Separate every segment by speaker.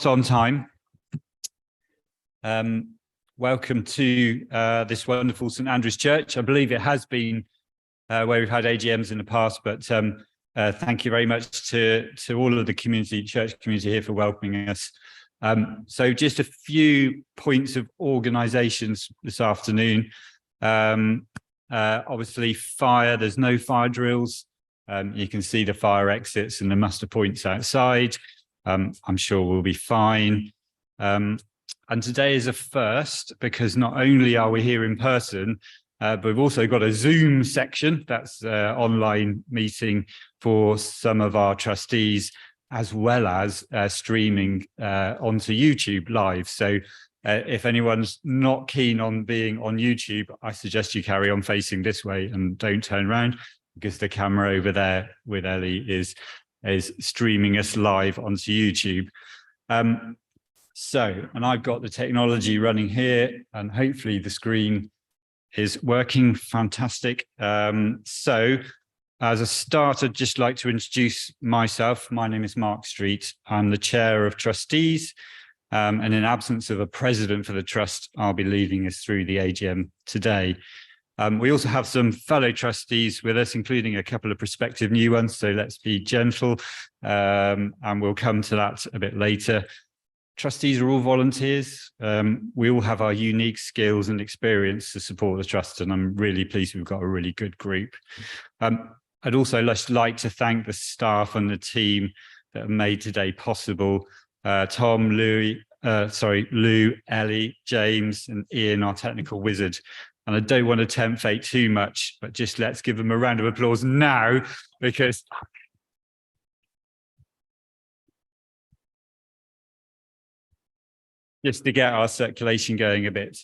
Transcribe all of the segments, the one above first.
Speaker 1: spot on time. Welcome to this wonderful St Andrew's Church. I believe it has been where we've had AGMs in the past, but thank you very much to all of the church community here for welcoming us. So just a few points of organisations this afternoon. Obviously fire, there's no fire drills. You can see the fire exits and the muster points outside. I'm sure we'll be fine. And today is a first because not only are we here in person, but we've also got a Zoom section that's online meeting for some of our trustees, as well as streaming onto YouTube live. So if anyone's not keen on being on YouTube, I suggest you carry on facing this way and don't turn around, because the camera over there with Ellie is streaming us live onto YouTube. And I've got the technology running here, and hopefully the screen is working fantastic. So as a start, I'd just like to introduce myself. My name is Mark Street. I'm the chair of trustees, and in absence of a president for the trust, I'll be leading us through the AGM today. We also have some fellow trustees with us, including a couple of prospective new ones, so let's be gentle, and we'll come to that a bit later. Trustees are all volunteers. We all have our unique skills and experience to support the trust, and I'm really pleased we've got a really good group. I'd also like to thank the staff and the team that have made today possible. Tom, Lou, Ellie, James, and Ian, our technical wizard. And I don't want to tempt fate too much, but just let's give them a round of applause now, because just to get our circulation going a bit.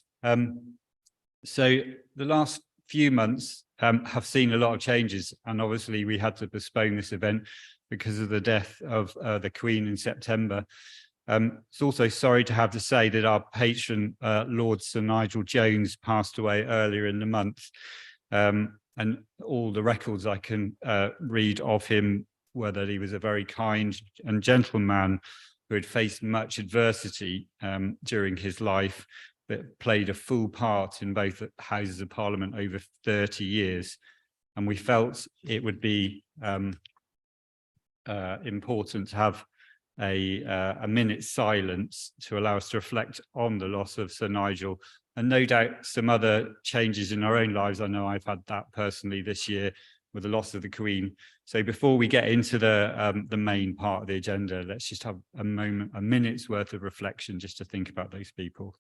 Speaker 1: So the last few months have seen a lot of changes, and obviously we had to postpone this event because of the death of the Queen in September. It's also sorry to have to say that our patron, Lord Sir Nigel Jones, passed away earlier in the month. And all the records I can read of him were that he was a very kind and gentle man who had faced much adversity during his life, but played a full part in both Houses of Parliament over 30 years. And we felt it would be important to have a minute's silence to allow us to reflect on the loss of Sir Nigel, and no doubt some other changes in our own lives. I know I've had that personally this year with the loss of the Queen. So before we get into the main part of the agenda, let's just have a minute's worth of reflection just to think about those people.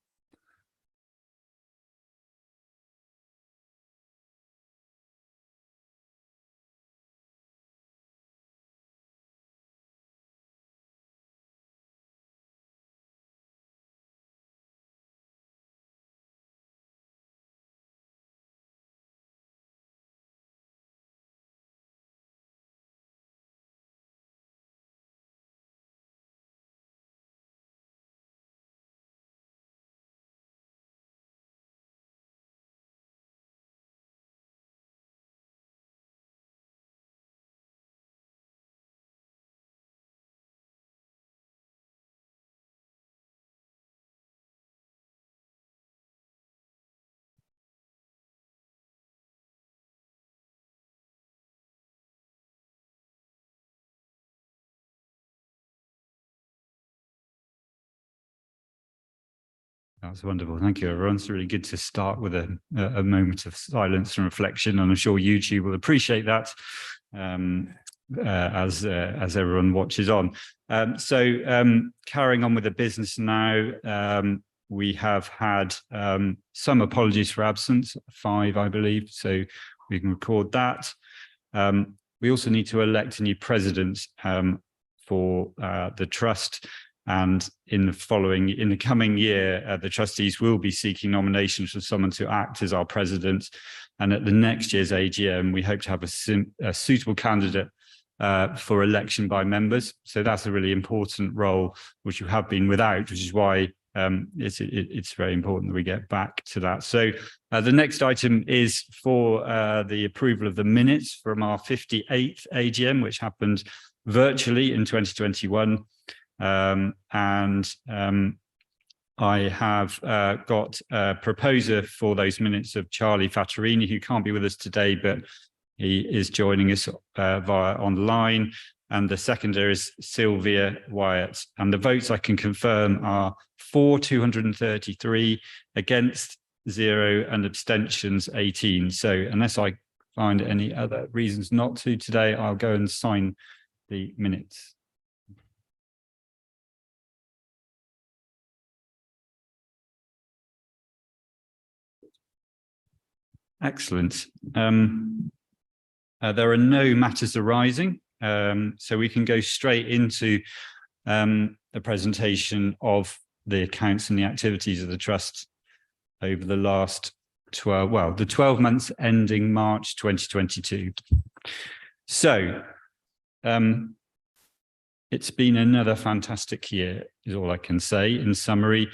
Speaker 1: That's wonderful. Thank you, everyone. It's really good to start with a moment of silence and reflection, and I'm sure YouTube will appreciate that as everyone watches on. Carrying on with the business now, we have had some apologies for absence, 5, I believe, so we can record that. We also need to elect a new president for the trust. And in the coming year, the trustees will be seeking nominations for someone to act as our president. And at the next year's AGM, we hope to have a suitable candidate for election by members. So that's a really important role, which you have been without, which is why it's very important that we get back to that. So the next item is for the approval of the minutes from our 58th AGM, which happened virtually in 2021. I have got a proposer for those minutes of Charlie Fattorini, who can't be with us today, but he is joining us via online. And the seconder is Sylvia Wyatt. And the votes I can confirm are for 233, against 0, and abstentions 18. So unless I find any other reasons not to today, I'll go and sign the minutes. Excellent. There are no matters arising, so we can go straight into the presentation of the accounts and the activities of the trust over the last 12 months ending March 2022. So it's been another fantastic year, is all I can say. In summary,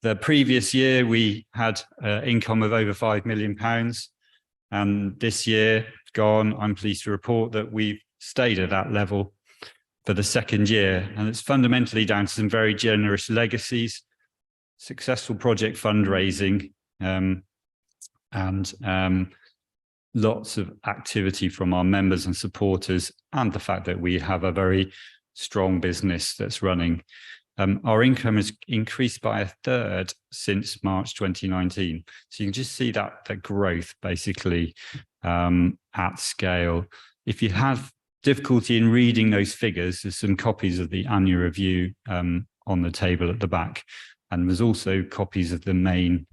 Speaker 1: the previous year we had income of over £5 million. And this year gone, I'm pleased to report that we've stayed at that level for the second year. And it's fundamentally down to some very generous legacies, successful project fundraising, and lots of activity from our members and supporters, and the fact that we have a very strong business that's running. Our income has increased by 1/3 since March 2019. So you can just see that growth basically at scale. If you have difficulty in reading those figures, there's some copies of the annual review on the table at the back. And there's also copies of the main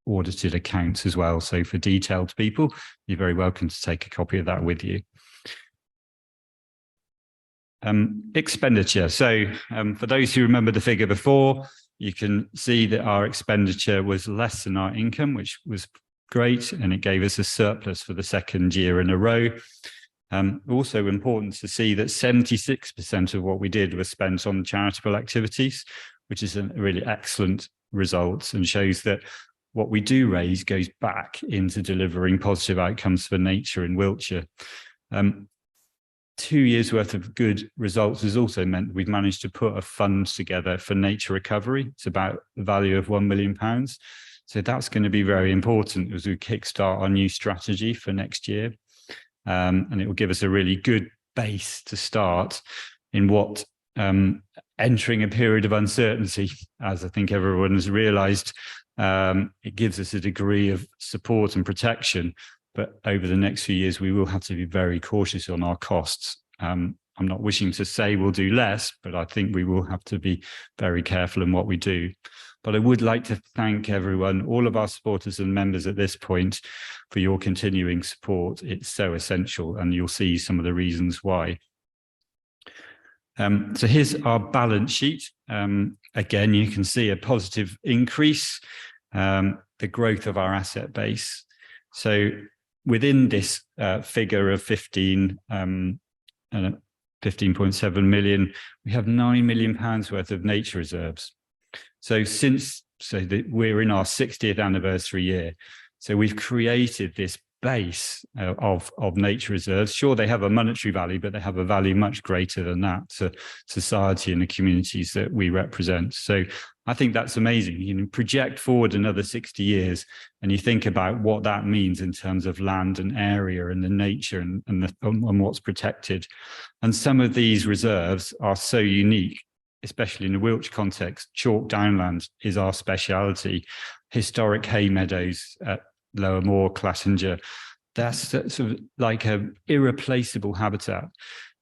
Speaker 1: audited accounts as well. So for detailed people, you're very welcome to take a copy of that with you. Expenditure. So for those who remember the figure before, you can see that our expenditure was less than our income, which was great, and it gave us a surplus for the second year in a row. Also important to see that 76% of what we did was spent on charitable activities, which is a really excellent result and shows that what we do raise goes back into delivering positive outcomes for nature in Wiltshire. 2 years worth of good results has also meant we've managed to put a fund together for nature recovery. It's about the value of £1 million. So that's going to be very important as we kickstart our new strategy for next year. And it will give us a really good base to start in what entering a period of uncertainty, as I think everyone has realized, it gives us a degree of support and protection. But over the next few years, we will have to be very cautious on our costs. I'm not wishing to say we'll do less, but I think we will have to be very careful in what we do. But I would like to thank everyone, all of our supporters and members at this point, for your continuing support. It's so essential, and you'll see some of the reasons why. So here's our balance sheet. Again, you can see a positive increase, the growth of our asset base. So within this figure of 15.7 million, we have £9 million worth of nature reserves. So we're in our 60th anniversary year. So we've created this base of nature reserves. Sure, they have a monetary value, but they have a value much greater than that to society and the communities that we represent. So I think that's amazing. You can project forward another 60 years and you think about what that means in terms of land and area and the nature and what's protected. And some of these reserves are so unique, especially in the Wiltshire context. Chalk downland is our speciality. Historic hay meadows at Lower Moor, Clattinger, that's sort of like an irreplaceable habitat.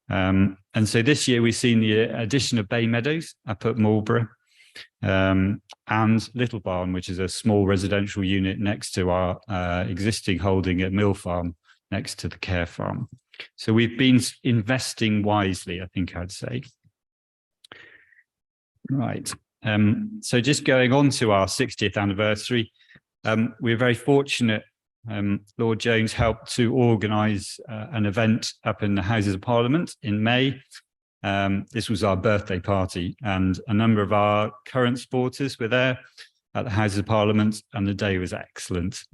Speaker 1: And so this year we've seen the addition of bay meadows up at Marlborough, and Little Barn, which is a small residential unit next to our existing holding at Mill Farm, next to the care farm. So we've been investing wisely, I think I'd say. Right. So just going on to our 60th anniversary, we're very fortunate. Lord Jones helped to organise an event up in the Houses of Parliament in May. This was our birthday party, and a number of our current supporters were there at the Houses of Parliament, and the day was excellent.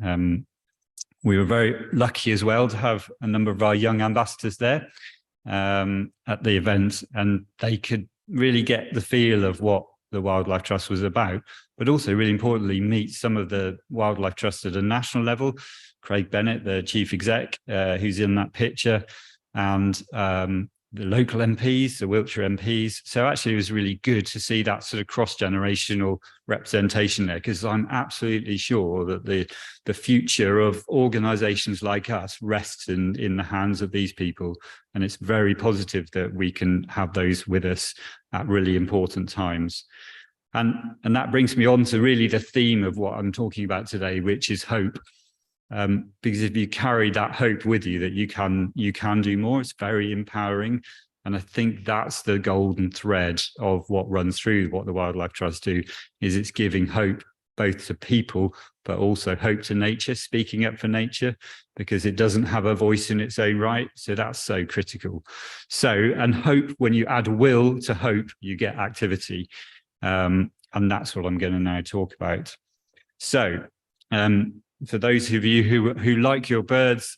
Speaker 1: We were very lucky as well to have a number of our young ambassadors there at the event, and they could really get the feel of what the Wildlife Trust was about, but also really importantly, meet some of the Wildlife Trust at a national level. Craig Bennett, the chief exec, who's in that picture, and the local MPs, the Wiltshire MPs. So actually it was really good to see that sort of cross-generational representation there, because I'm absolutely sure that the future of organisations like us rests in the hands of these people. And it's very positive that we can have those with us at really important times. And that brings me on to really the theme of what I'm talking about today, which is hope. Because if you carry that hope with you that you can do more, it's very empowering. And I think that's the golden thread of what runs through what the Wildlife Trust do, is it's giving hope both to people, but also hope to nature, speaking up for nature, because it doesn't have a voice in its own right. So that's so critical. So, and hope, when you add will to hope, you get activity. And that's what I'm going to now talk about. So, for those of you who like your birds,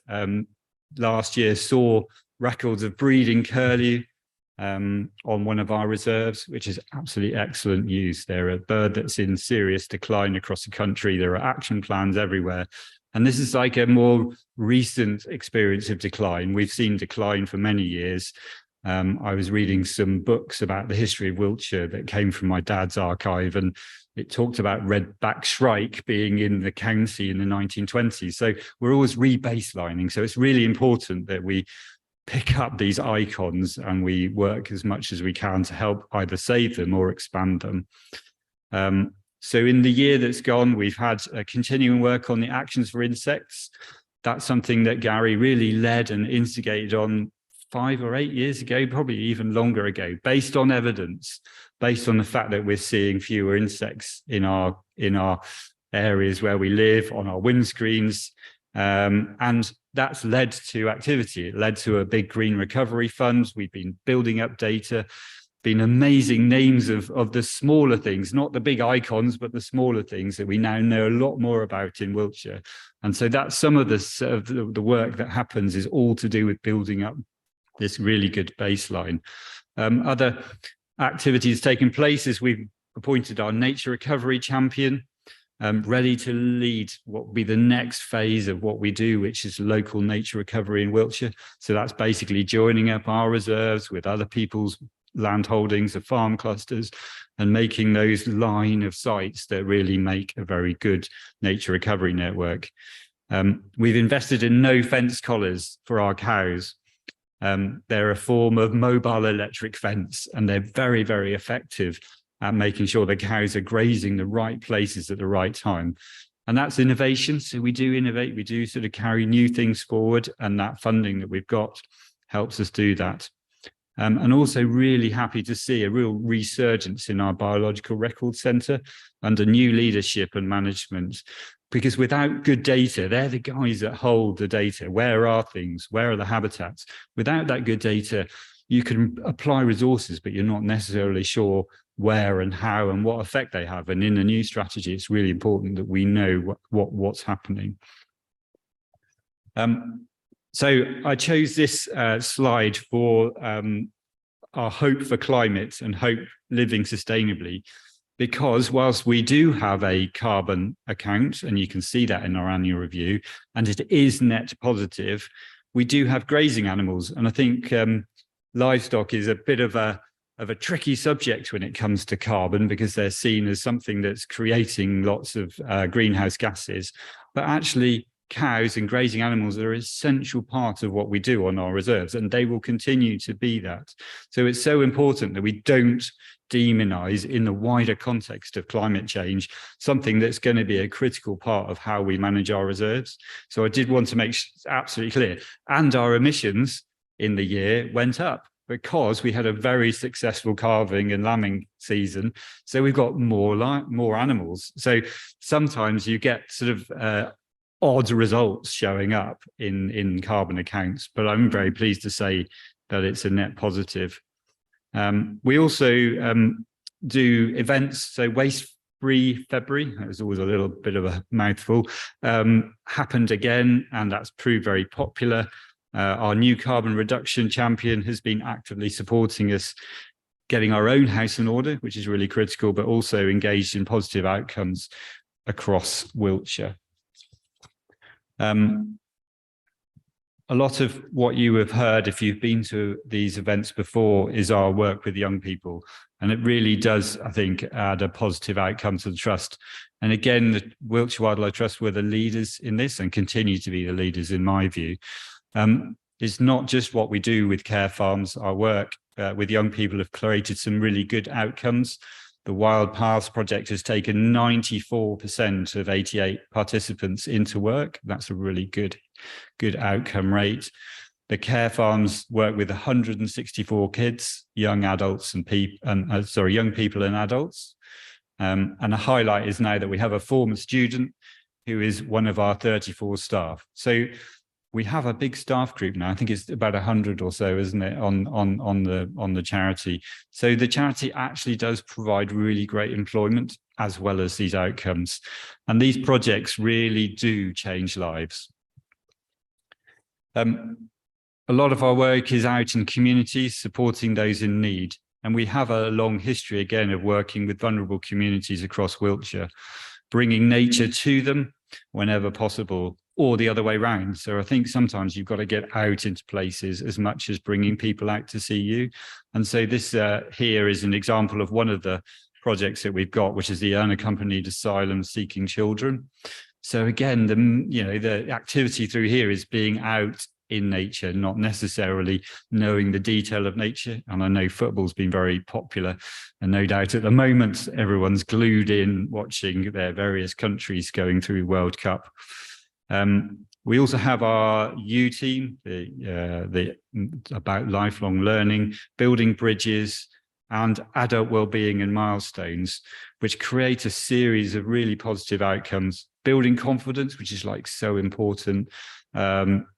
Speaker 1: last year saw records of breeding curlew on one of our reserves, which is absolutely excellent news. They're a bird that's in serious decline across the country. There are action plans everywhere. And this is like a more recent experience of decline. We've seen decline for many years. I was reading some books about the history of Wiltshire that came from my dad's archive, and it talked about red-backed shrike being in the county in the 1920s. So we're always rebaselining. So it's really important that we pick up these icons and we work as much as we can to help either save them or expand them. So in the year that's gone, we've had a continuing work on the actions for insects. That's something that Gary really led and instigated on 5 or 8 years ago, probably even longer ago, based on evidence, based on the fact that we're seeing fewer insects in our areas where we live, on our windscreens. And that's led to activity. It led to a big green recovery fund. We've been building up data, been amazing names of the smaller things, not the big icons, but the smaller things that we now know a lot more about in Wiltshire. And so that's some of the work that happens is all to do with building up this really good baseline. Other activities taking place is we've appointed our nature recovery champion, ready to lead what will be the next phase of what we do, which is local nature recovery in Wiltshire. So that's basically joining up our reserves with other people's land holdings of farm clusters and making those line of sites that really make a very good nature recovery network. We've invested in no fence collars for our cows. They're a form of mobile electric fence, and they're very, very effective at making sure the cows are grazing the right places at the right time. And that's innovation. So we do innovate, we do sort of carry new things forward, and that funding that we've got helps us do that. And also really happy to see a real resurgence in our biological record centre under new leadership and management. Because without good data, they're the guys that hold the data. Where are things? Where are the habitats? Without that good data, you can apply resources, but you're not necessarily sure where and how and what effect they have. And in the new strategy, it's really important that we know what's happening. So I chose this slide for our hope for climate and hope living sustainably, because whilst we do have a carbon account, and you can see that in our annual review, and it is net positive, we do have grazing animals. And I think livestock is a bit of a tricky subject when it comes to carbon, because they're seen as something that's creating lots of greenhouse gases. But actually, cows and grazing animals are an essential part of what we do on our reserves, and they will continue to be that. So it's so important that we don't demonize, in the wider context of climate change, something that's going to be a critical part of how we manage our reserves. So I did want to make absolutely clear. And our emissions in the year went up because we had a very successful calving and lambing season. So we've got more animals. So sometimes you get sort of odd results showing up in carbon accounts, but I'm very pleased to say that it's a net positive. We also do events, so Waste-Free February, that was always a little bit of a mouthful, happened again, and that's proved very popular. Our new carbon reduction champion has been actively supporting us getting our own house in order, which is really critical, but also engaged in positive outcomes across Wiltshire. A lot of what you have heard, if you've been to these events before, is our work with young people. And it really does, I think, add a positive outcome to the trust. And again, the Wiltshire Wildlife Trust were the leaders in this and continue to be the leaders, in my view. It's not just what we do with care farms. Our work with young people have created some really good outcomes. The Wild Paths project has taken 94% of 88 participants into work. That's a really good outcome rate. The care farms work with 164 kids, young adults and young people and adults. And a highlight is now that we have a former student who is one of our 34 staff. So we have a big staff group now. I think it's about 100 or so, isn't it, on the charity. So the charity actually does provide really great employment as well as these outcomes. And these projects really do change lives. A lot of our work is out in communities, supporting those in need. And we have a long history, again, of working with vulnerable communities across Wiltshire, bringing nature to them whenever possible, or the other way around. So I think sometimes you've got to get out into places as much as bringing people out to see you. And so this here is an example of one of the projects that we've got, which is the unaccompanied asylum seeking children. So again, the activity through here is being out in nature, not necessarily knowing the detail of nature. And I know football's been very popular, and no doubt at the moment everyone's glued in watching their various countries going through World Cup. We also have our U team, the about lifelong learning, building bridges, and adult wellbeing and milestones, which create a series of really positive outcomes, building confidence, which is like so important,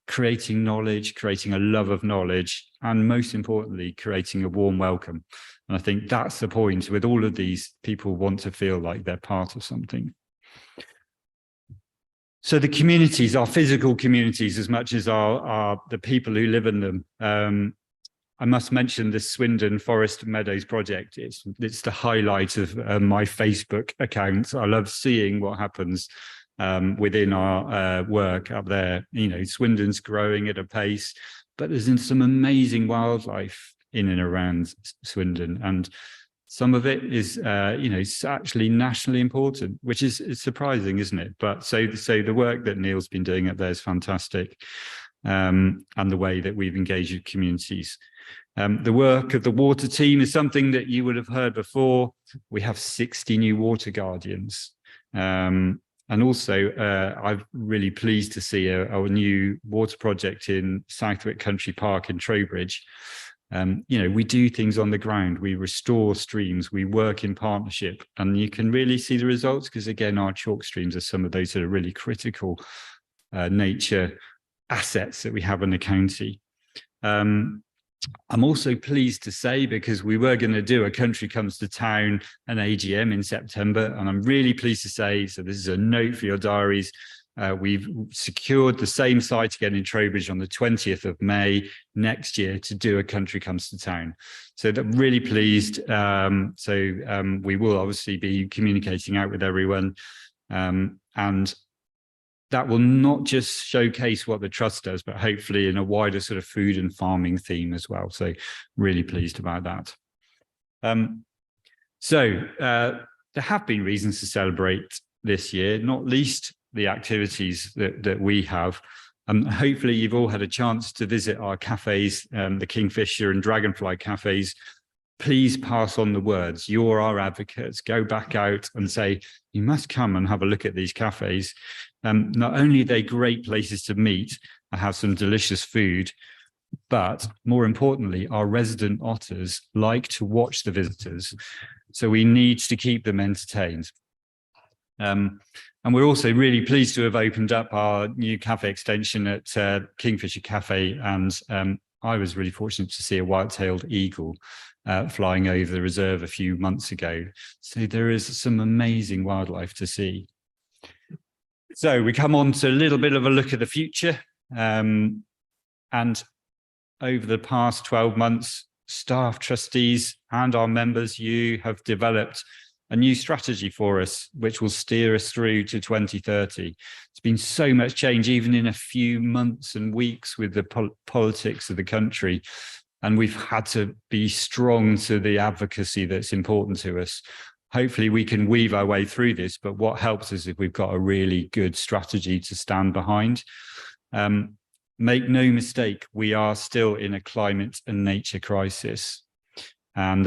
Speaker 1: creating knowledge, creating a love of knowledge, and most importantly, creating a warm welcome. And I think that's the point. With all of these, people want to feel like they're part of something. So the communities, our physical communities, as much as the people who live in them. I must mention the Swindon Forest Meadows project. It's the highlight of my Facebook account. I love seeing what happens within our work up there. You know, Swindon's growing at a pace, but there's some amazing wildlife in and around Swindon, and some of it is, it's actually nationally important, which is surprising, isn't it? But so the work that Neil's been doing up there is fantastic, and the way that we've engaged with communities. The work of the water team is something that you would have heard before. We have 60 new water guardians. And also, I'm really pleased to see our new water project in Southwick Country Park in Trowbridge. We do things on the ground, we restore streams, we work in partnership, and you can really see the results because, again, our chalk streams are some of those that are really critical nature assets that we have in the county. I'm also pleased to say, because we were going to do a Country Comes to Town, an AGM in September, and I'm really pleased to say, so this is a note for your diaries, we've secured the same site again in Trowbridge on the 20th of May next year to do a Country Comes to Town. So I'm really pleased. We will obviously be communicating out with everyone, and that will not just showcase what the trust does, but hopefully in a wider sort of food and farming theme as well. So really pleased about that. There have been reasons to celebrate this year, not least the activities that we have. Hopefully you've all had a chance to visit our cafes, the Kingfisher and Dragonfly cafes. Please pass on the words. You're our advocates. Go back out and say, you must come and have a look at these cafes. Not only are they great places to meet and have some delicious food, but more importantly, our resident otters like to watch the visitors. So we need to keep them entertained. And we're also really pleased to have opened up our new cafe extension at Kingfisher Cafe. And I was really fortunate to see a white-tailed eagle flying over the reserve a few months ago. So there is some amazing wildlife to see. So we come on to a little bit of a look at the future. And over the past 12 months, staff, trustees, and our members, you have developed a new strategy for us, which will steer us through to 2030. It's been so much change, even in a few months and weeks with the politics of the country. And we've had to be strong to the advocacy that's important to us. Hopefully we can weave our way through this, but what helps is if we've got a really good strategy to stand behind. Make no mistake, we are still in a climate and nature crisis. And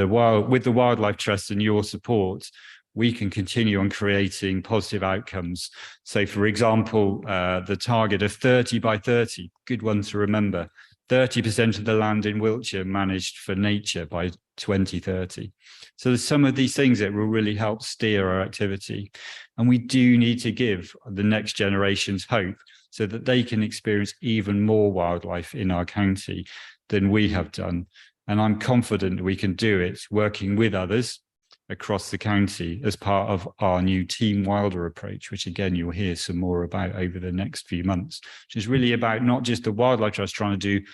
Speaker 1: with the Wildlife Trust and your support, we can continue on creating positive outcomes. So for example, the target of 30 by 30, good one to remember, 30% of the land in Wiltshire managed for nature by 2030. So there's some of these things that will really help steer our activity. And we do need to give the next generations hope so that they can experience even more wildlife in our county than we have done. And I'm confident we can do it working with others across the county as part of our new Team Wilder approach, which again, you'll hear some more about over the next few months, which is really about not just the Wildlife Trust trying to do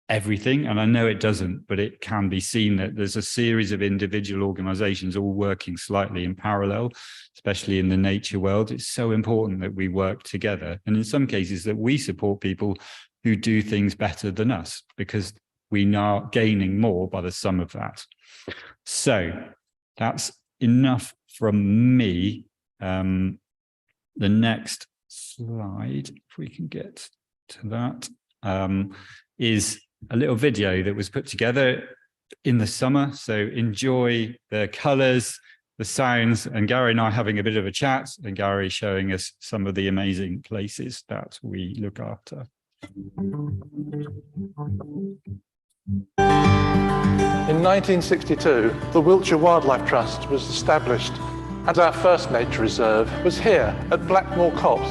Speaker 1: everything. And I know it doesn't, but it can be seen that there's a series of individual organizations all working slightly in parallel, especially in the nature world. It's so important that we work together. And in some cases that we support people who do things better than us, because we are gaining more by the sum of that. So that's enough from me. The next slide, if we can get to that, is a little video that was put together in the summer. So enjoy the colours, the sounds, and Gary and I having a bit of a chat, and Gary showing us some of the amazing places that we look after.
Speaker 2: In 1962, the Wiltshire Wildlife Trust was established, and our first nature reserve was here at Blackmore Copse,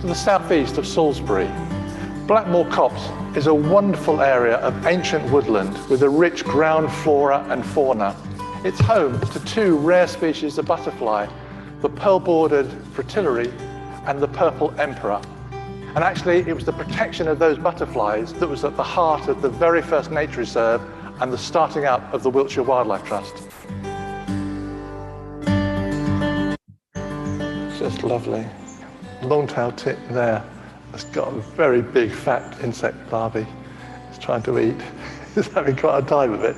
Speaker 2: to the southeast of Salisbury. Blackmore Copse is a wonderful area of ancient woodland with a rich ground flora and fauna. It's home to two rare species of butterfly, the pearl-bordered fritillary and the purple emperor. And actually, it was the protection of those butterflies that was at the heart of the very first nature reserve and the starting up of the Wiltshire Wildlife Trust. Just lovely. Long-tailed tit there. It's got a very big fat insect larvae. It's trying to eat. It's having quite a time of it.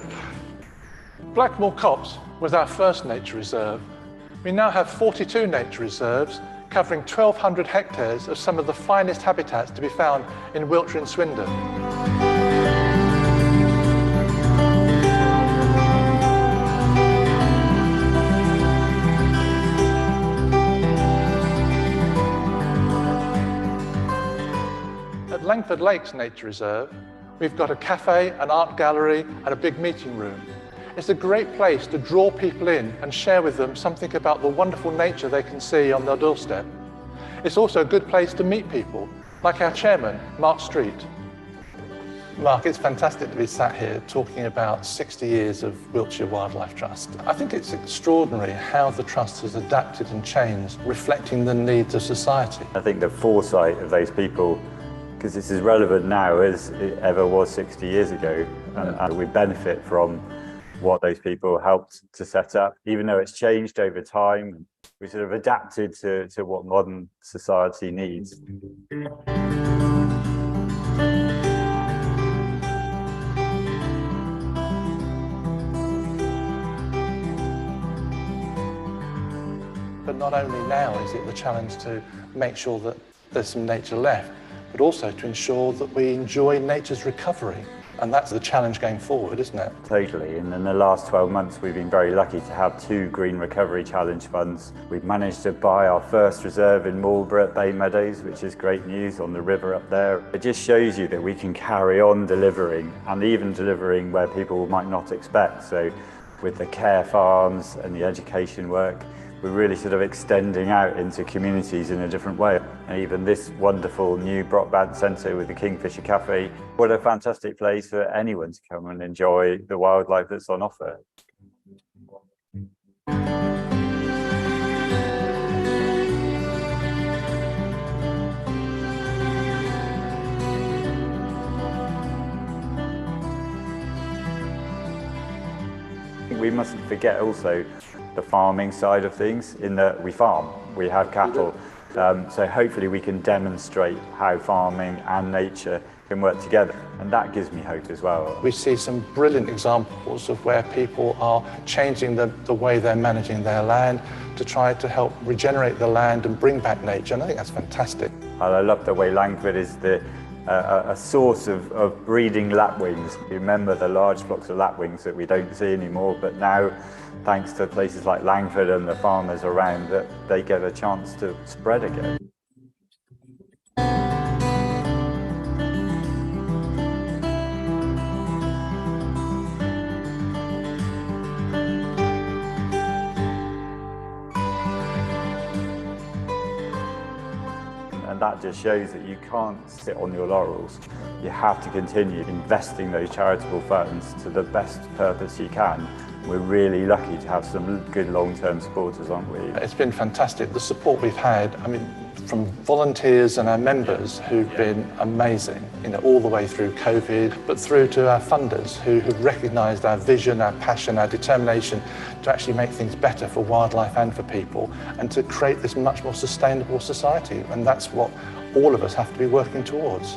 Speaker 2: Blackmore Copse was our first nature reserve. We now have 42 nature reserves covering 1,200 hectares of some of the finest habitats to be found in Wiltshire and Swindon. At Langford Lakes Nature Reserve, we've got a cafe, an art gallery, and a big meeting room. It's a great place to draw people in and share with them something about the wonderful nature they can see on their doorstep. It's also a good place to meet people, like our chairman, Mark Street. Mark, it's fantastic to be sat here talking about 60 years of Wiltshire Wildlife Trust. I think it's extraordinary how the Trust has adapted and changed, reflecting the needs of society.
Speaker 3: I think the foresight of those people, because it's as relevant now as it ever was 60 years ago, and we benefit from what those people helped to set up, even though it's changed over time. We sort of adapted to what modern society needs.
Speaker 2: But not only now is it the challenge to make sure that there's some nature left, but also to ensure that we enjoy nature's recovery. And that's the challenge going forward, isn't it?
Speaker 3: Totally. And in the last 12 months, we've been very lucky to have 2 Green Recovery Challenge funds. We've managed to buy our first reserve in Marlborough at Bay Meadows, which is great news, on the river up there. It just shows you that we can carry on delivering, and even delivering where people might not expect. So with the care farms and the education work, we're really sort of extending out into communities in a different way. And even this wonderful new Brockband Centre with the Kingfisher Cafe, what a fantastic place for anyone to come and enjoy the wildlife that's on offer. we mustn't forget also the farming side of things, in that we farm, we have cattle. So hopefully we can demonstrate how farming and nature can work together, and that gives me hope as well.
Speaker 2: We see some brilliant examples of where people are changing the way they're managing their land to try to help regenerate the land and bring back nature, and I think that's fantastic.
Speaker 3: I love the way Langford is a source of breeding lapwings. You remember the large flocks of lapwings that we don't see anymore, but now, thanks to places like Langford and the farmers around, that they get a chance to spread again. And that just shows that you can't sit on your laurels. You have to continue investing those charitable funds to the best purpose you can. We're really lucky to have some good long-term supporters, aren't we?
Speaker 2: It's been fantastic, the support we've had, I mean, from volunteers and our members who've been amazing, you know, all the way through COVID, but through to our funders who've recognised our vision, our passion, our determination to actually make things better for wildlife and for people, and to create this much more sustainable society. And that's what all of us have to be working towards.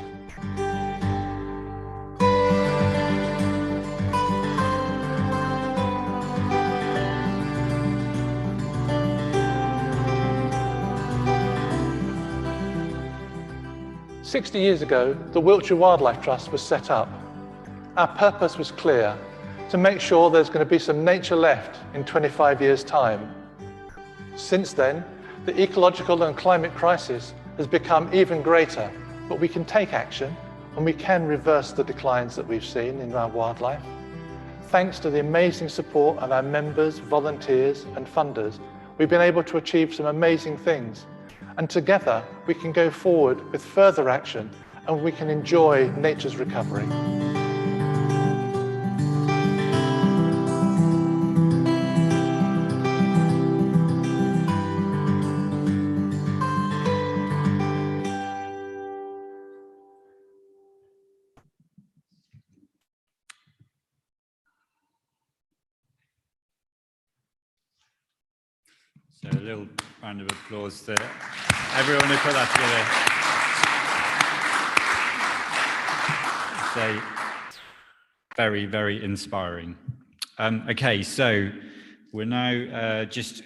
Speaker 2: "60 years ago, the Wiltshire Wildlife Trust was set up. Our purpose was clear: to make sure there's going to be some nature left in 25 years' time. Since then, the ecological and climate crisis has become even greater, but we can take action and we can reverse the declines that we've seen in our wildlife. Thanks to the amazing support of our members, volunteers and funders, we've been able to achieve some amazing things. And together we can go forward with further action and we can enjoy nature's recovery."
Speaker 1: So a little round of applause to everyone who put that together. So very, very inspiring. Okay, so we're now just,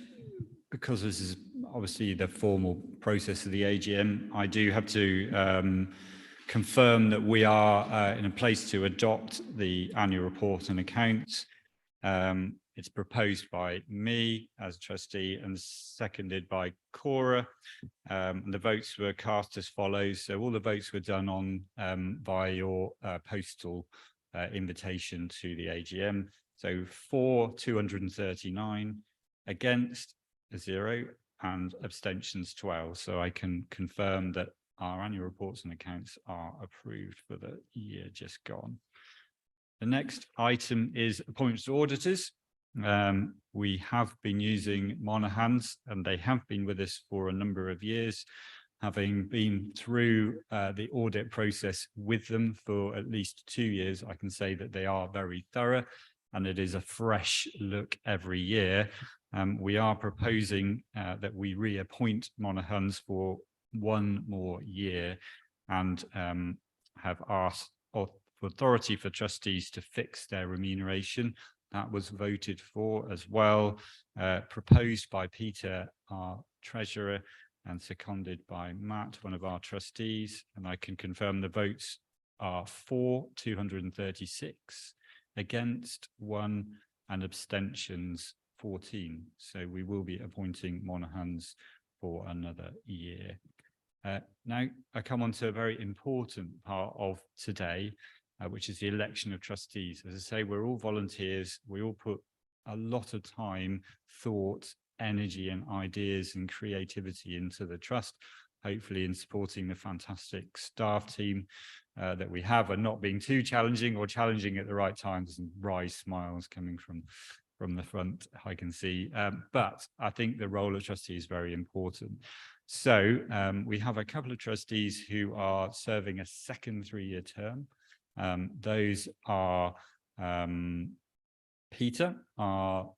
Speaker 1: because this is obviously the formal process of the AGM, I do have to confirm that we are in a place to adopt the annual report and accounts. It's proposed by me as trustee and seconded by Cora. And the votes were cast as follows. So all the votes were done on via your postal invitation to the AGM. So for 239, against 0, and abstentions 12. So I can confirm that our annual reports and accounts are approved for the year just gone. The next item is appointments to auditors. We have been using Monaghan's, and they have been with us for a number of years, having been through the audit process with them for at least 2 years. I can say that they are very thorough, and it is a fresh look every year. We are proposing that we reappoint Monaghan's for 1 more year, and have asked authority for trustees to fix their remuneration. That was voted for as well, proposed by Peter, our treasurer, and seconded by Matt, one of our trustees. And I can confirm the votes are for 236, against 1, and abstentions 14. So we will be appointing Monaghan's for another year. Now I come on to a very important part of today, which is the election of trustees. As I say, we're all volunteers. We all put a lot of time, thought, energy and ideas and creativity into the trust, hopefully in supporting the fantastic staff team that we have, and not being too challenging or challenging at the right times. And wry smiles coming from the front, I can see. But I think the role of trustee is very important. So we have a couple of trustees who are serving a second 3-year term. Those are Peter, our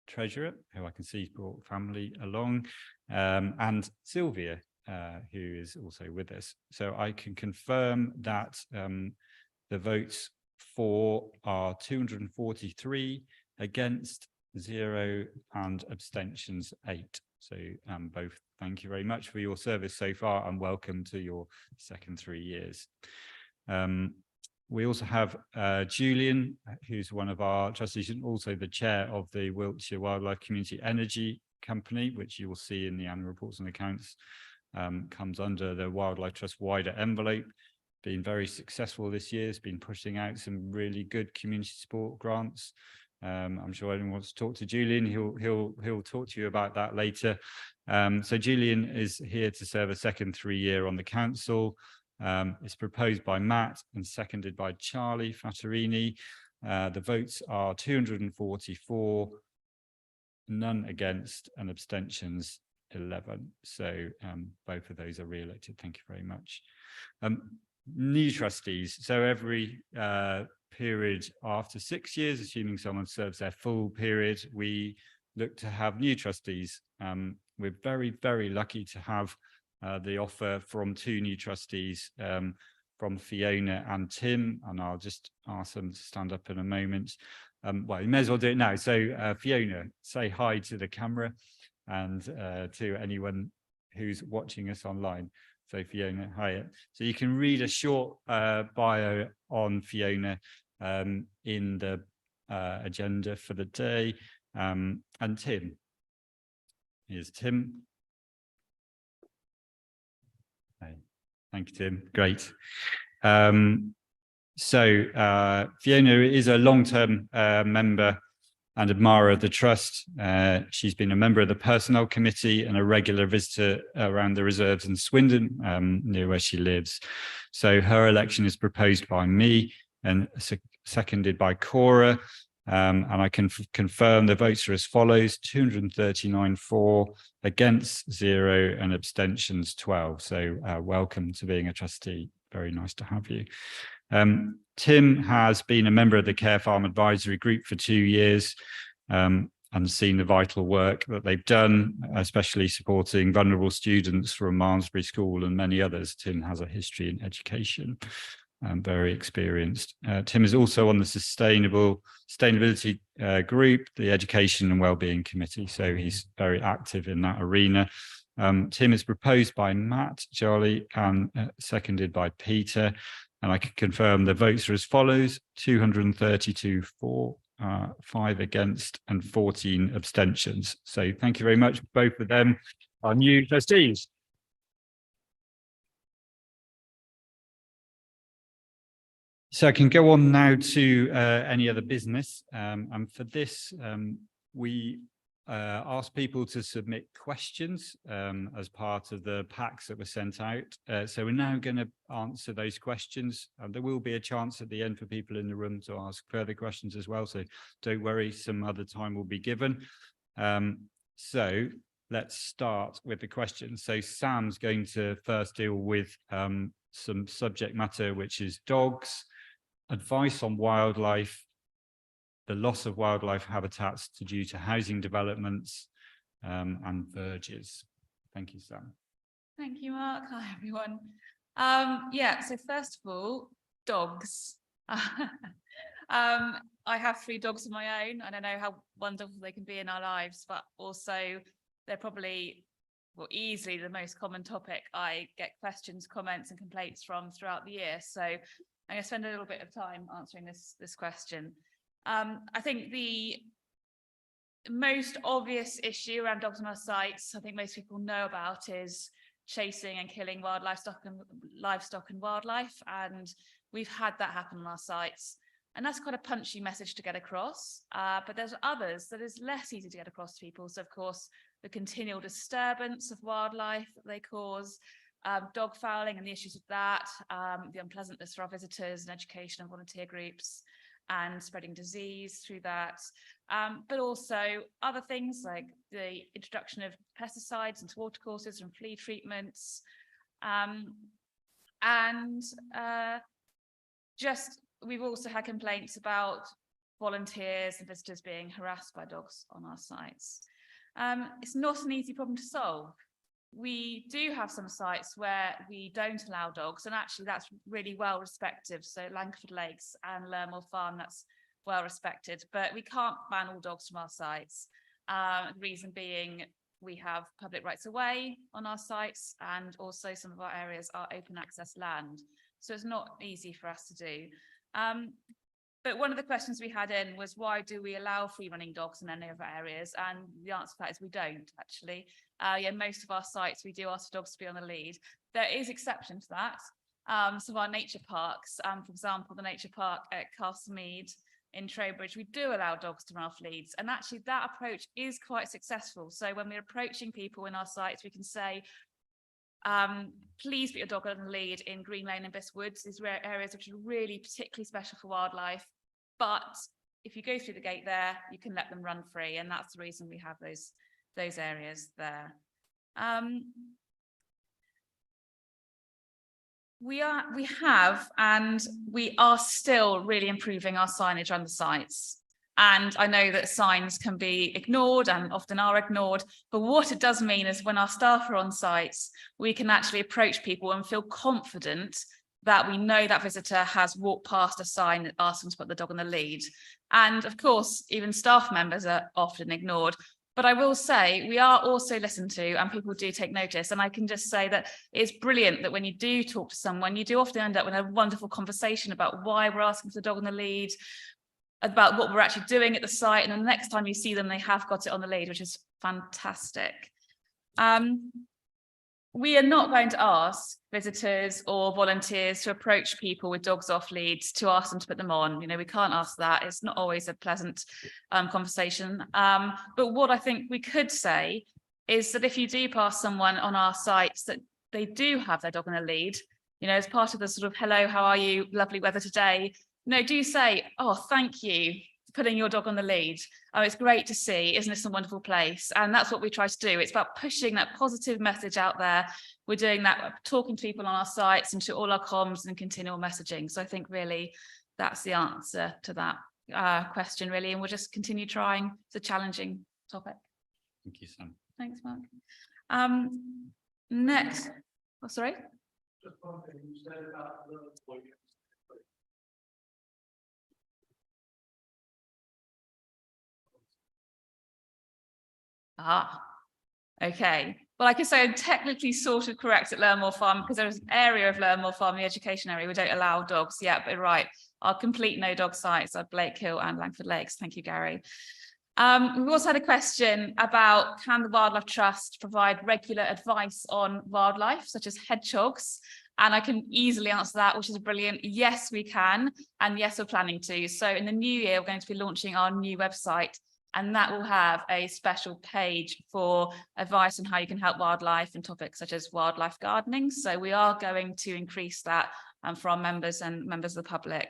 Speaker 1: treasurer, who I can see brought family along, and Sylvia, who is also with us. So I can confirm that the votes for are 243, against 0, and abstentions 8. So both thank you very much for your service so far, and welcome to your second 3 years. We also have Julian, who's one of our trustees and also the chair of the Wiltshire Wildlife Community Energy Company, which you will see in the annual reports and accounts, comes under the Wildlife Trust wider envelope. Been very successful this year. It's been pushing out some really good community support grants. I'm sure anyone wants to talk to Julian. He'll talk to you about that later. So Julian is here to serve a second 3 year on the council. It's proposed by Matt and seconded by Charlie Fattorini. The votes are 244, none against, and abstentions 11. So both of those are re-elected. Thank you very much. New trustees. So every period after 6 years, assuming someone serves their full period, we look to have new trustees. We're very, very lucky to have the offer from 2 new trustees, from Fiona and Tim, and I'll just ask them to stand up in a moment. Well, you may as well do it now. So Fiona, say hi to the camera and to anyone who's watching us online. So Fiona, hi. So you can read a short bio on Fiona in the agenda for the day. And Tim. Here's Tim. Thank you, Tim. Great. So Fiona is a long-term member and admirer of the Trust. She's been a member of the Personnel Committee and a regular visitor around the reserves in Swindon, near where she lives. So her election is proposed by me and seconded by Cora. And I can confirm the votes are as follows: 239 for, against 0, and abstentions 12. So welcome to being a trustee. Very nice to have you. Tim has been a member of the Care Farm Advisory Group for 2 years and seen the vital work that they've done, especially supporting vulnerable students from Malmesbury School and many others. Tim has a history in education. Very experienced. Tim is also on the sustainability group, the Education and Wellbeing Committee, so he's very active in that arena. Tim is proposed by Matt, Charlie, and seconded by Peter, and I can confirm the votes are as follows: 232 for, 5 against, and 14 abstentions. So thank you very much. Both of them are new trustees. So I can go on now to any other business. And for this, we asked people to submit questions as part of the packs that were sent out. So we're now going to answer those questions. There will be a chance at the end for people in the room to ask further questions as well. So don't worry, some other time will be given. So let's start with the questions. So Sam's going to first deal with some subject matter, which is dogs, advice on wildlife, the loss of wildlife habitats due to housing developments, and verges. Thank you, Sam.
Speaker 4: Thank you, Mark. Hi, everyone. Yeah, so first of all, dogs. I have 3 dogs of my own, and I know how wonderful they can be in our lives, but also they're probably, well, easily the most common topic I get questions, comments, and complaints from throughout the year. So I'm going to spend a little bit of time answering this question. I think the most obvious issue around dogs on our sites, I think most people know about, is chasing and killing livestock and wildlife. And we've had that happen on our sites. And that's quite a punchy message to get across. But there's others that is less easy to get across to people. So, of course, the continual disturbance of wildlife that they cause, dog fouling and the issues with that, the unpleasantness for our visitors and education and volunteer groups, and spreading disease through that, but also other things like the introduction of pesticides into watercourses and flea treatments, and just we've also had complaints about volunteers and visitors being harassed by dogs on our sites. It's not an easy problem to solve. We do have some sites where we don't allow dogs, and actually that's really well respected. So Langford Lakes and Lermore Farm, that's well respected, but we can't ban all dogs from our sites. The reason being we have public rights of way on our sites, and also some of our areas are open access land. So it's not easy for us to do. But one of the questions we had in was, why do we allow free running dogs in any of our areas? And the answer to that is we don't, actually. Yeah, most of our sites, we do ask for dogs to be on the lead. There is exception to that. Some of our nature parks, for example, the nature park at Castlemead in Trowbridge, we do allow dogs to run off leads. And actually that approach is quite successful. So when we're approaching people in our sites, we can say, please put your dog on the lead in Green Lane and Biss Woods. These are areas which are really particularly special for wildlife. But if you go through the gate there, you can let them run free. And that's the reason we have those areas there. We have and we are still really improving our signage on the sites. And I know that signs can be ignored and often are ignored, but what it does mean is when our staff are on sites, we can actually approach people and feel confident that we know that visitor has walked past a sign that asks them to put the dog on the lead. And of course, even staff members are often ignored. But I will say we are also listened to, and people do take notice. And I can just say that it's brilliant that when you do talk to someone, you do often end up with a wonderful conversation about why we're asking for the dog on the lead, about what we're actually doing at the site. And then the next time you see them, they have got it on the lead, which is fantastic. We are not going to ask visitors or volunteers to approach people with dogs off leads to ask them to put them on. You know, we can't ask that. It's not always a pleasant conversation. But what I think we could say is that if you do pass someone on our sites that they do have their dog on a lead, you know, as part of the sort of, hello, how are you? Lovely weather today. No, do say, oh, thank you for putting your dog on the lead. Oh, it's great to see. Isn't this a wonderful place? And that's what we try to do. It's about pushing that positive message out there. We're doing that, talking to people on our sites and to all our comms and continual messaging. So I think really that's the answer to that question, really. And we'll just continue trying. It's a challenging topic.
Speaker 1: Thank you, Sam.
Speaker 4: Thanks, Mark. Next, oh, sorry.
Speaker 2: Just one thing you said about the
Speaker 4: Okay. Well, I can say I'm technically sort of correct at Lermore Farm because there's an area of Lermore Farm, the education area, we don't allow dogs yet, but right. Our complete no dog sites are Blake Hill and Langford Lakes. Thank you, Gary. We've also had a question about, can the Wildlife Trust provide regular advice on wildlife, such as hedgehogs? And I can easily answer that, which is brilliant. Yes, we can. And yes, we're planning to. So in the new year, we're going to be launching our new website, and that will have a special page for advice on how you can help wildlife and topics such as wildlife gardening. So we are going to increase that for our members and members of the public.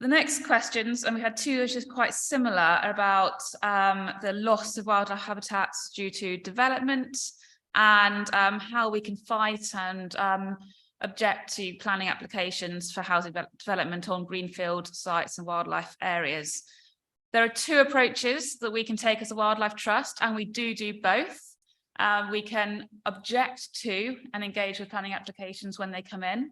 Speaker 4: The next questions, and we had two which is quite similar, about the loss of wildlife habitats due to development and how we can fight and object to planning applications for housing development on greenfield sites and wildlife areas. There are two approaches that we can take as a Wildlife Trust, and we do both. We can object to and engage with planning applications when they come in.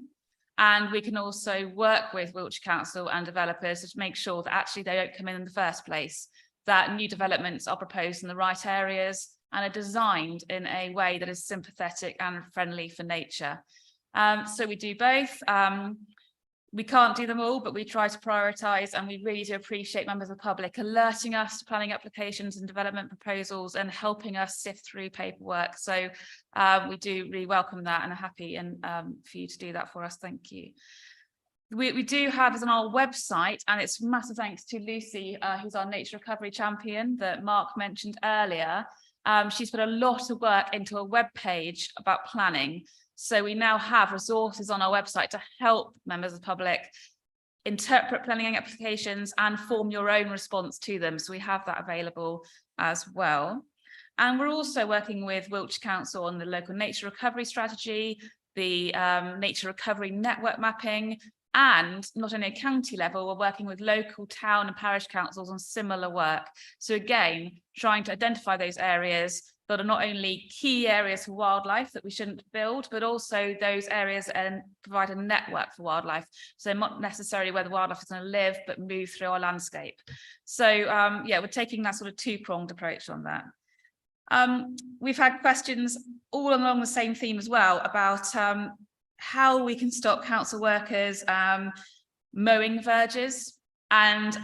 Speaker 4: And we can also work with Wiltshire Council and developers to make sure that actually they don't come in the first place, that new developments are proposed in the right areas and are designed in a way that is sympathetic and friendly for nature. So we do both. We can't do them all, but we try to prioritise, and we really do appreciate members of the public alerting us to planning applications and development proposals and helping us sift through paperwork. So we do really welcome that and are happy for you to do that for us. Thank you. We do have as on our website, and it's massive thanks to Lucy, who's our nature recovery champion that Mark mentioned earlier. She's put a lot of work into a web page about planning. So we now have resources on our website to help members of the public interpret planning applications and form your own response to them. So we have that available as well. And we're also working with Wiltshire Council on the local nature recovery strategy, the nature recovery network mapping, And not only at county level, we're working with local town and parish councils on similar work. So again, trying to identify those areas that are not only key areas for wildlife that we shouldn't build, but also those areas and provide a network for wildlife. So not necessarily where the wildlife is going to live, but move through our landscape. So yeah, we're taking that sort of two-pronged approach on that. We've had questions all along the same theme as well about how we can stop council workers mowing verges and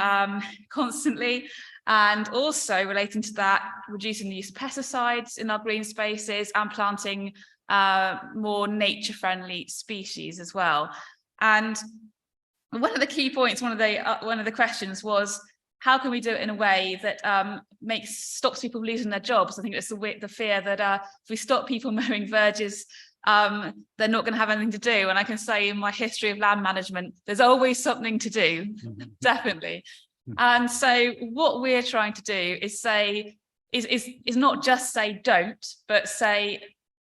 Speaker 4: constantly, and also relating to that, reducing the use of pesticides in our green spaces and planting more nature-friendly species as well. And one of the key points, one of the questions was, how can we do it in a way that stops people losing their jobs? I think it's the fear that if we stop people mowing verges, they're not going to have anything to do. And I can say in my history of land management, there's always something to do, definitely. And so what we're trying to do is say, is not just say don't, but say,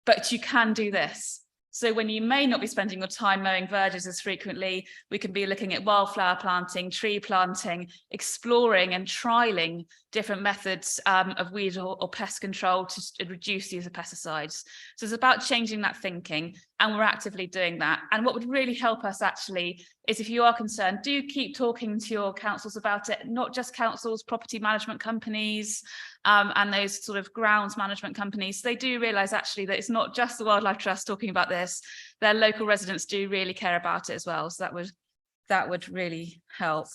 Speaker 4: but you can do this. So when you may not be spending your time mowing verges as frequently, we can be looking at wildflower planting, tree planting, exploring and trialing different methods of weed or pest control to reduce the use of pesticides. So it's about changing that thinking, and we're actively doing that. And what would really help us actually is, if you are concerned, do keep talking to your councils about it, not just councils, property management companies, and those sort of grounds management companies. They do realise actually that it's not just the Wildlife Trust talking about this, their local residents do really care about it as well. So that would really help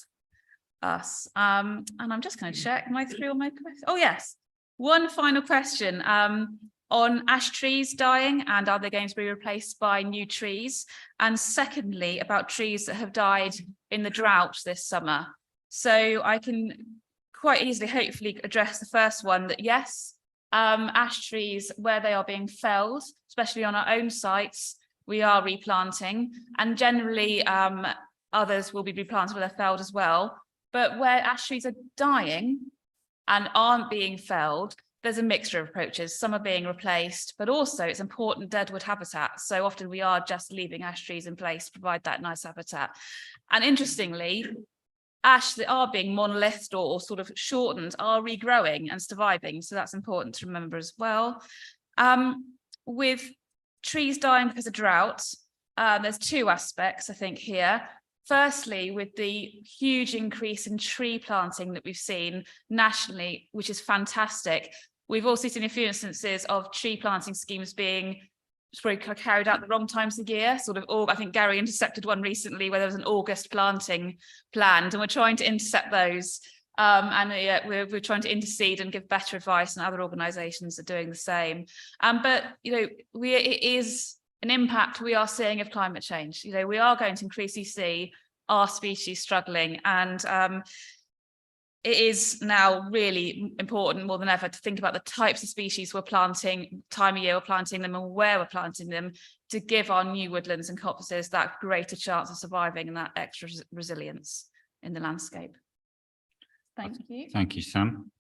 Speaker 4: us. And I'm just going to check, am I through all my questions? Oh yes, one final question on ash trees dying, and are they going to be replaced by new trees? And secondly, about trees that have died in the drought this summer. So I can quite easily, hopefully, address the first one, that yes, ash trees, where they are being felled, especially on our own sites, we are replanting, and generally others will be replanted where they're felled as well. But where ash trees are dying and aren't being felled, there's a mixture of approaches. Some are being replaced, but also it's important deadwood habitat. So often we are just leaving ash trees in place to provide that nice habitat. And interestingly, ash that are being monolithed or sort of shortened are regrowing and surviving. So that's important to remember as well. With trees dying because of drought, there's two aspects, I think, here. Firstly, with the huge increase in tree planting that we've seen nationally, which is fantastic, we've also seen a few instances of tree planting schemes being carried out at the wrong times of the year. I think Gary intercepted one recently where there was an August planting planned, and we're trying to intercept those. We're trying to intercede and give better advice, and other organisations are doing the same. But it is an impact we are seeing of climate change. We are going to increasingly see our species struggling, and it is now really important more than ever to think about the types of species we're planting, time of year we're planting them, and where we're planting them, to give our new woodlands and coppices that greater chance of surviving and that extra resilience in the landscape. Thank you.
Speaker 1: Thank you, Sam.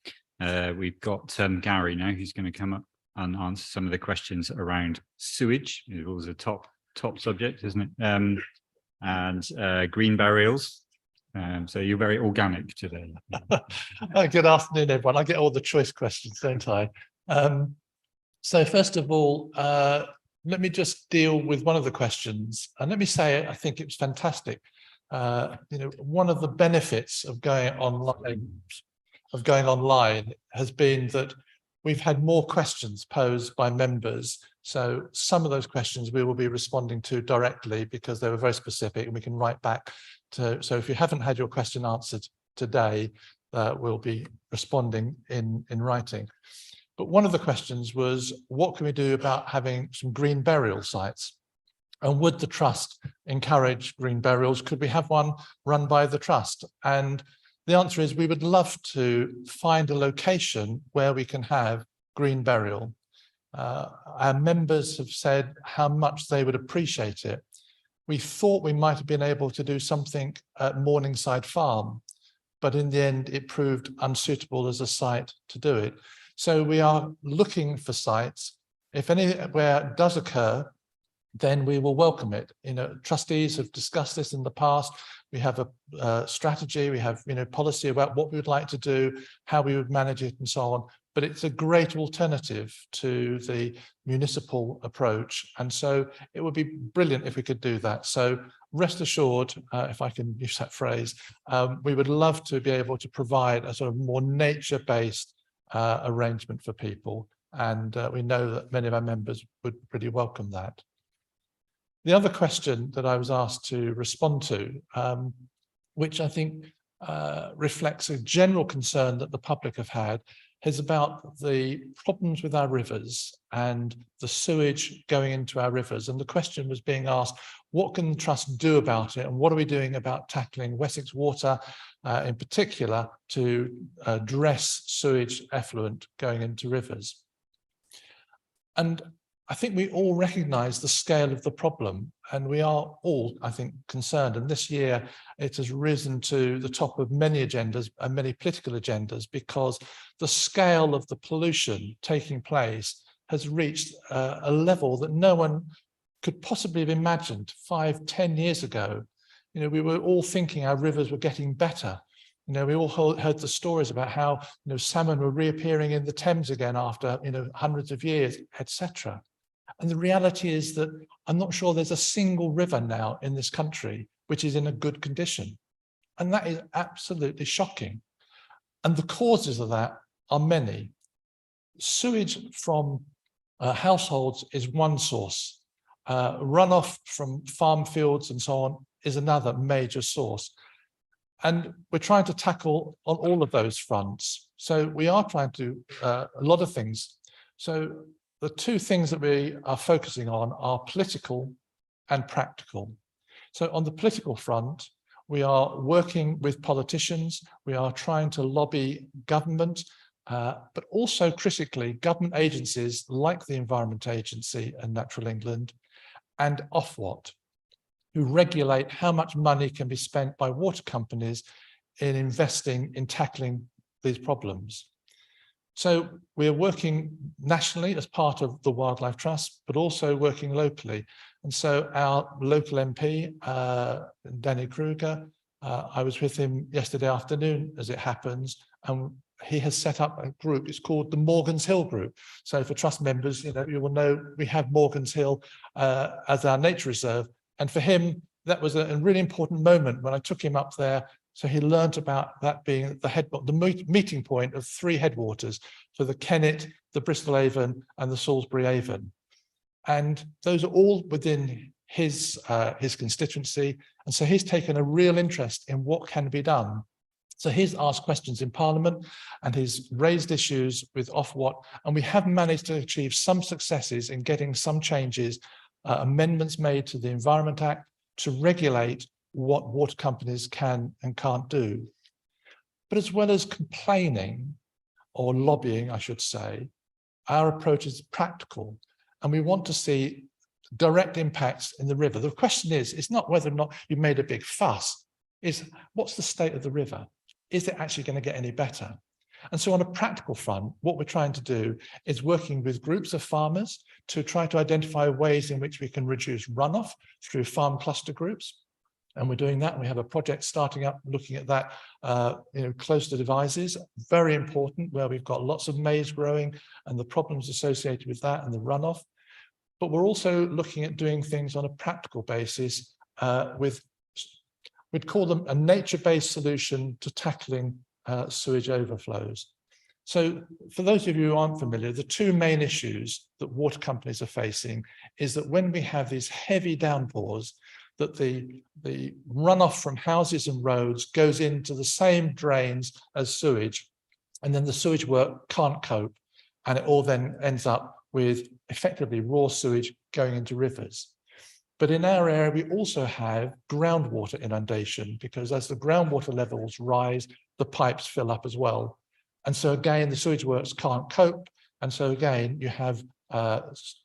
Speaker 1: We've got Gary now, who's going to come up and answer some of the questions around sewage. It was a top subject, isn't it? And green burials. So you're very organic today.
Speaker 2: Good afternoon, everyone. I get all the choice questions, don't I? So first of all, let me just deal with one of the questions, and let me say I think it was fantastic. One of the benefits of going online has been that we've had more questions posed by members. So some of those questions we will be responding to directly because they were very specific, and we can write back to. So if you haven't had your question answered today, we'll be responding in writing. But one of the questions was, what can we do about having some green burial sites? And would the trust encourage green burials? Could we have one run by the trust? And the answer is we would love to find a location where we can have green burial. Our members have said how much they would appreciate it. We thought we might have been able to do something at Morningside Farm, but in the end it proved unsuitable as a site to do it. So we are looking for sites. If anywhere does occur, then we will welcome it. Trustees have discussed this in the past. We have a strategy, we have policy about what we would like to do, how we would manage it and so on. But it's a great alternative to the municipal approach. And so it would be brilliant if we could do that. So rest assured, if I can use that phrase, we would love to be able to provide a sort of more nature-based arrangement for people. And we know that many of our members would really welcome that. The other question that I was asked to respond to, which I think reflects a general concern that the public have had, is about the problems with our rivers and the sewage going into our rivers. And the question was being asked, what can the Trust do about it? And what are we doing about tackling Wessex Water in particular to address sewage effluent going into rivers? And I think we all recognise the scale of the problem, and we are all, I think, concerned. And this year it has risen to the top of many agendas and many political agendas, because the scale of the pollution taking place has reached a level that no one could possibly have imagined 5-10 years ago. We were all thinking our rivers were getting better. We all heard the stories about how salmon were reappearing in the Thames again after hundreds of years, etc. And the reality is that I'm not sure there's a single river now in this country which is in a good condition. And that is absolutely shocking. And the causes of that are many. Sewage from households is one source. Runoff from farm fields and so on is another major source. And we're trying to tackle on all of those fronts. So we are trying to do a lot of things. So the two things that we are focusing on are political and practical. So on the political front, we are working with politicians. We are trying to lobby government, but also critically government agencies like the Environment Agency and Natural England and Ofwat, who regulate how much money can be spent by water companies in investing in tackling these problems. So we are working nationally as part of the Wildlife Trust, but also working locally. And so our local MP, Danny Kruger, I was with him yesterday afternoon, as it happens, and he has set up a group. It's called the Morgan's Hill Group. So for Trust members, you will know we have Morgan's Hill as our nature reserve. And for him, that was a really important moment when I took him up there. So he learned about that being the meeting point of three headwaters for the Kennet, the Bristol Avon and the Salisbury Avon. And those are all within his constituency. And so he's taken a real interest in what can be done. So he's asked questions in Parliament and he's raised issues with Ofwat. And we have managed to achieve some successes in getting some changes, amendments made to the Environment Act to regulate what water companies can and can't do. But as well as complaining or lobbying, I should say, our approach is practical and we want to see direct impacts in the river. The question is, it's not whether or not you made a big fuss, it's what's the state of the river? Is it actually going to get any better? And so on a practical front, what we're trying to do is working with groups of farmers to try to identify ways in which we can reduce runoff through farm cluster groups. And we're doing that. We have a project starting up looking at that close to Devizes, very important, where we've got lots of maize growing and the problems associated with that and the runoff. But we're also looking at doing things on a practical basis we'd call them a nature-based solution to tackling sewage overflows. So for those of you who aren't familiar, the two main issues that water companies are facing is that when we have these heavy downpours, that the runoff from houses and roads goes into the same drains as sewage, and then the sewage work can't cope, and it all then ends up with effectively raw sewage going into rivers. But in our area, we also have groundwater inundation, because as the groundwater levels rise, the pipes fill up as well. And so again, the sewage works can't cope. And so again, you have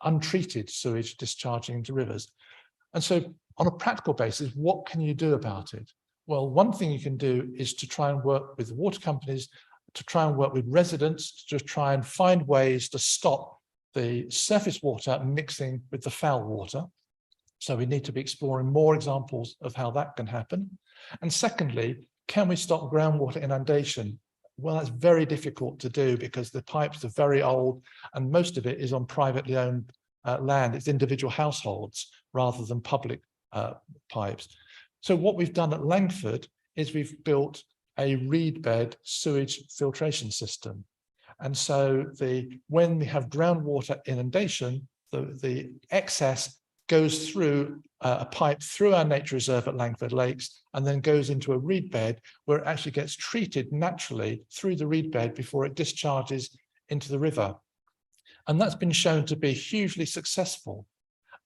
Speaker 2: untreated sewage discharging into rivers. And so on a practical basis, what can you do about it? Well, one thing you can do is to try and work with water companies, to try and work with residents, to try and find ways to stop the surface water mixing with the foul water. So we need to be exploring more examples of how that can happen. And secondly, can we stop groundwater inundation? Well, that's very difficult to do because the pipes are very old and most of it is on privately owned land. It's individual households rather than public pipes. So what we've done at Langford is we've built a reed bed sewage filtration system. And so when we have groundwater inundation, the excess goes through a pipe through our nature reserve at Langford Lakes and then goes into a reed bed where it actually gets treated naturally through the reed bed before it discharges into the river. And that's been shown to be hugely successful.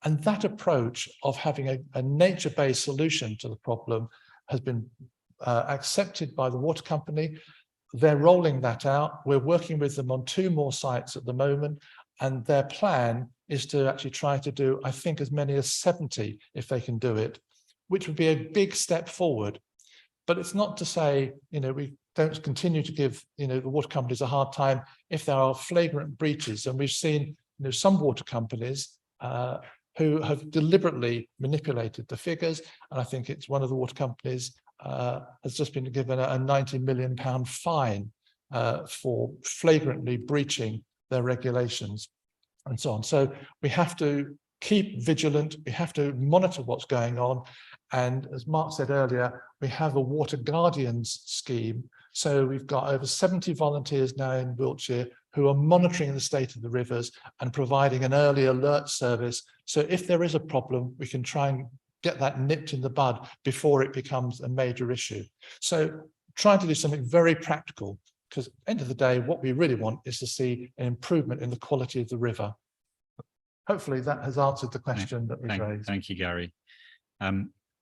Speaker 2: And that approach of having a nature-based solution to the problem has been accepted by the water company. They're rolling that out. We're working with them on 2 more sites at the moment. And their plan is to actually try to do, I think, as many as 70 if they can do it, which would be a big step forward. But it's not to say, we don't continue to give, the water companies a hard time if there are flagrant breaches. And we've seen, some water companies who have deliberately manipulated the figures. And I think it's one of the water companies has just been given a £90 million fine for flagrantly breaching their regulations and so on. So we have to keep vigilant. We have to monitor what's going on. And as Mark said earlier, we have a Water Guardians scheme. So we've got over 70 volunteers now in Wiltshire who are monitoring the state of the rivers and providing an early alert service. So if there is a problem, we can try and get that nipped in the bud before it becomes a major issue. So trying to do something very practical, because at the end of the day, what we really want is to see an improvement in the quality of the river. Hopefully that has answered the question that was raised.
Speaker 1: Thank you, Gary.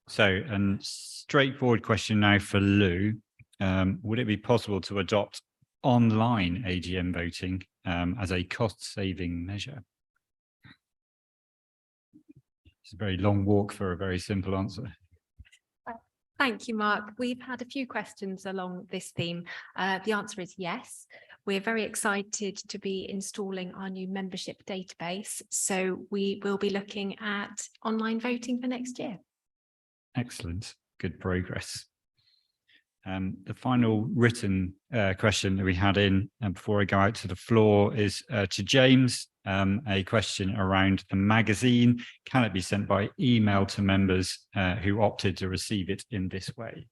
Speaker 1: So, a straightforward question now for Lou. Would it be possible to adopt online AGM voting as a cost-saving measure? It's a very long walk for a very simple answer.
Speaker 5: Thank you, Mark. We've had a few questions along this theme. The answer is yes. We're very excited to be installing our new membership database. So we will be looking at online voting for next year.
Speaker 1: Excellent. Good progress. The final written question that we had in before I go out to the floor is to James, a question around the magazine. Can it be sent by email to members who opted to receive it in this way?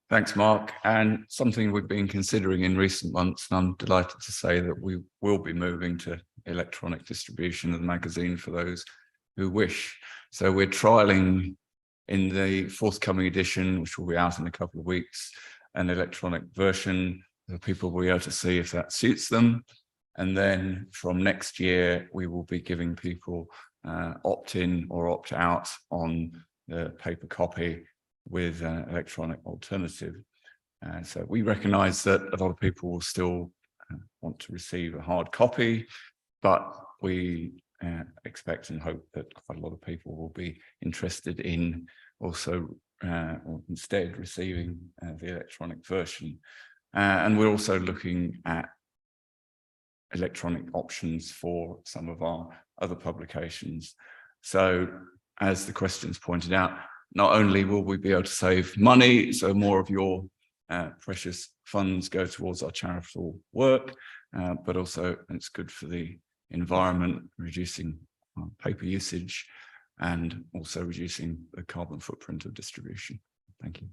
Speaker 6: Thanks, Mark. And something we've been considering in recent months, and I'm delighted to say that we will be moving to electronic distribution of the magazine for those who wish. So we're trialling in the forthcoming edition, which will be out in a couple of weeks, an electronic version that people will be able to see if that suits them. And then from next year, we will be giving people opt-in or opt-out on the paper copy with an electronic alternative. So we recognise that a lot of people will still want to receive a hard copy, but we expect and hope that quite a lot of people will be interested in also or instead receiving the electronic version. And we're also looking at electronic options for some of our other publications. So as the questions pointed out, not only will we be able to save money, so more of your precious funds go towards our charitable work, but also it's good for the environment, reducing paper usage and also reducing the carbon footprint of distribution. Thank you.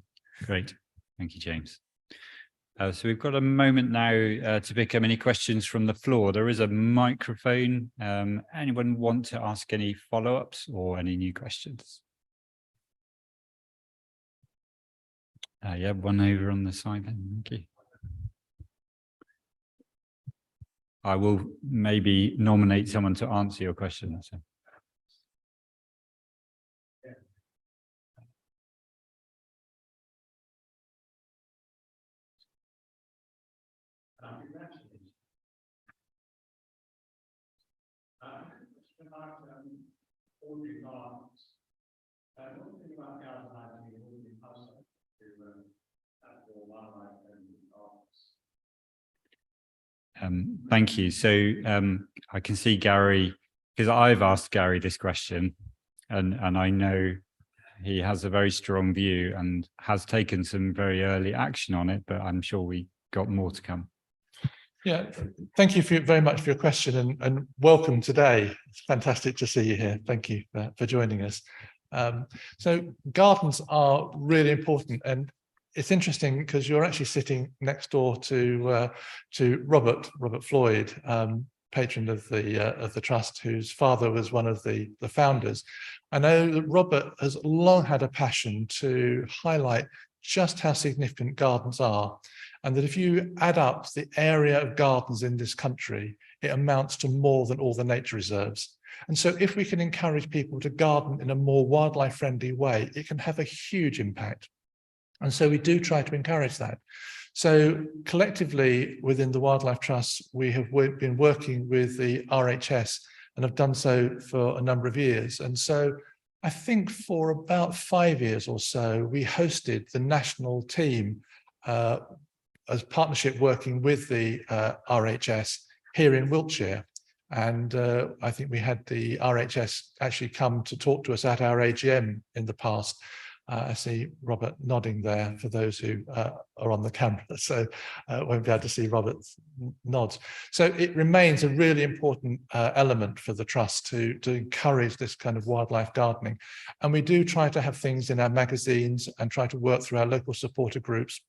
Speaker 1: Great. Thank you, James. So we've got a moment now to pick up any questions from the floor. There is a microphone. Anyone want to ask any follow-ups or any new questions? Yeah, one over on the side then. Thank you. I will maybe nominate someone to answer your question. So. Thank you. So I can see Gary, because I've asked Gary this question, and I know he has a very strong view and has taken some very early action on it, but I'm sure we got more to come.
Speaker 2: Yeah, thank you very much for your question, and welcome today. It's fantastic to see you here. Thank you for joining us. So gardens are really important, and it's interesting because you're actually sitting next door to Robert Floyd, patron of the trust, whose father was one of the founders. I know that Robert has long had a passion to highlight just how significant gardens are, and that if you add up the area of gardens in this country, it amounts to more than all the nature reserves. And so if we can encourage people to garden in a more wildlife friendly way, it can have a huge impact. And so we do try to encourage that. So collectively within the Wildlife Trust, we have been working with the RHS and have done so for a number of years. And so I think for about 5 years or so, we hosted the national team as partnership working with the RHS here in Wiltshire. And I think we had the RHS actually come to talk to us at our AGM in the past. I see Robert nodding there for those who are on the camera, so won't be able to see Robert's nods. So it remains a really important element for the Trust to encourage this kind of wildlife gardening. And we do try to have things in our magazines and try to work through our local supporter groups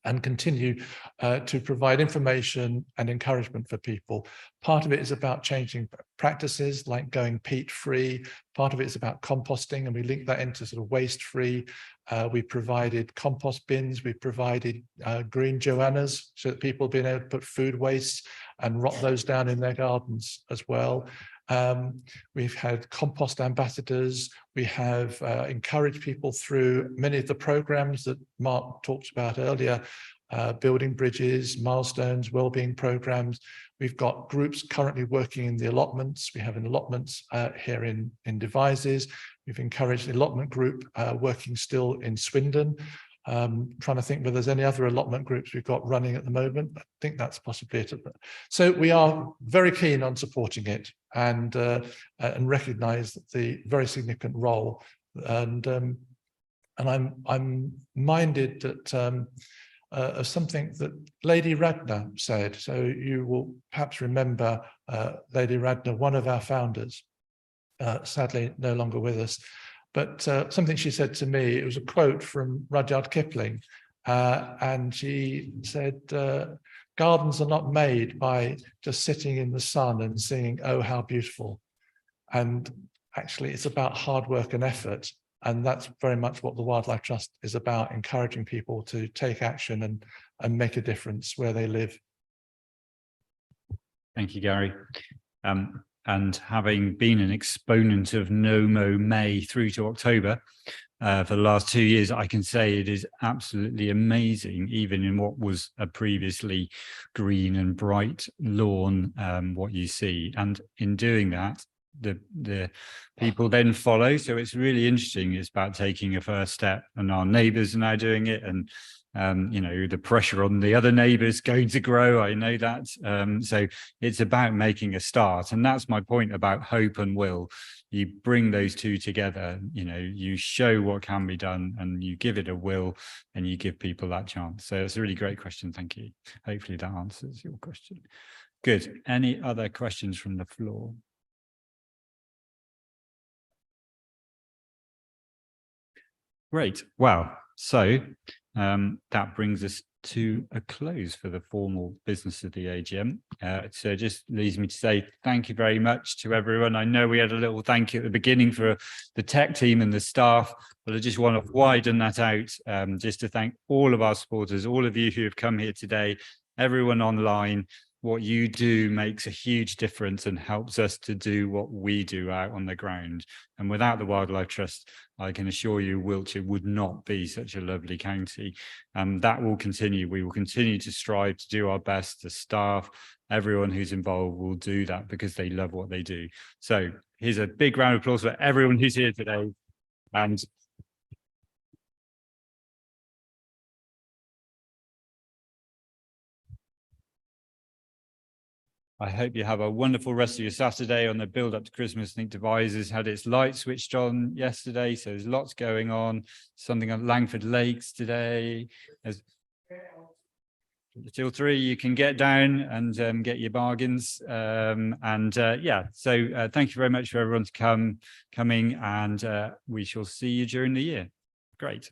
Speaker 2: and continue to provide information and encouragement for people. Part of it is about changing practices like going peat-free. Part of it is about composting, and we link that into sort of waste-free. We provided compost bins, we provided green Joannas so that people have been able to put food waste and rot those down in their gardens as well. We've had compost ambassadors. We have encouraged people through many of the programs that Mark talked about earlier, building bridges, milestones, wellbeing programs. We've got groups currently working in the allotments. We have an allotments here in Devizes. We've encouraged the allotment group working still in Swindon. Trying to think whether there's any other allotment groups we've got running at the moment. I think that's possibly it. So we are very keen on supporting it and recognise the very significant role. And I'm minded that of something that Lady Radnor said. So you will perhaps remember Lady Radnor, one of our founders, sadly no longer with us. But something she said to me, it was a quote from Rudyard Kipling, and she said, gardens are not made by just sitting in the sun and singing, oh, how beautiful. And actually, it's about hard work and effort. And that's very much what the Wildlife Trust is about, encouraging people to take action and make a difference where they live.
Speaker 1: Thank you, Gary. And having been an exponent of No Mow May through to October for the last 2 years, I can say it is absolutely amazing, even in what was a previously green and bright lawn, what you see. And in doing that, the people then follow. So it's really interesting. It's about taking a first step, and our neighbours are now doing it. And you know, the pressure on the other neighbours going to grow, I know that. So it's about making a start, and that's my point about hope and will. You bring those two together, you know, you show what can be done and you give it a will and you give people that chance. So it's a really great question. Thank you. Hopefully that answers your question. Good. Any other questions from the floor? Great. Well, so that brings us to a close for the formal business of the AGM. So it just leaves me to say thank you very much to everyone. I know we had a little thank you at the beginning for the tech team and the staff, but I just want to widen that out just to thank all of our supporters, all of you who have come here today, everyone online. What you do makes a huge difference and helps us to do what we do out on the ground. And without the Wildlife Trust, I can assure you Wiltshire would not be such a lovely county. That will continue. We will continue to strive to do our best. The staff, everyone who's involved will do that because they love what they do. So here's a big round of applause for everyone who's here today. And I hope you have a wonderful rest of your Saturday on the build up to Christmas. I think Devizes had its light switched on yesterday, so there's lots going on. Something at Langford Lakes today. There's till 3 you can get down and get your bargains. Yeah, so thank you very much for everyone coming, and we shall see you during the year. Great.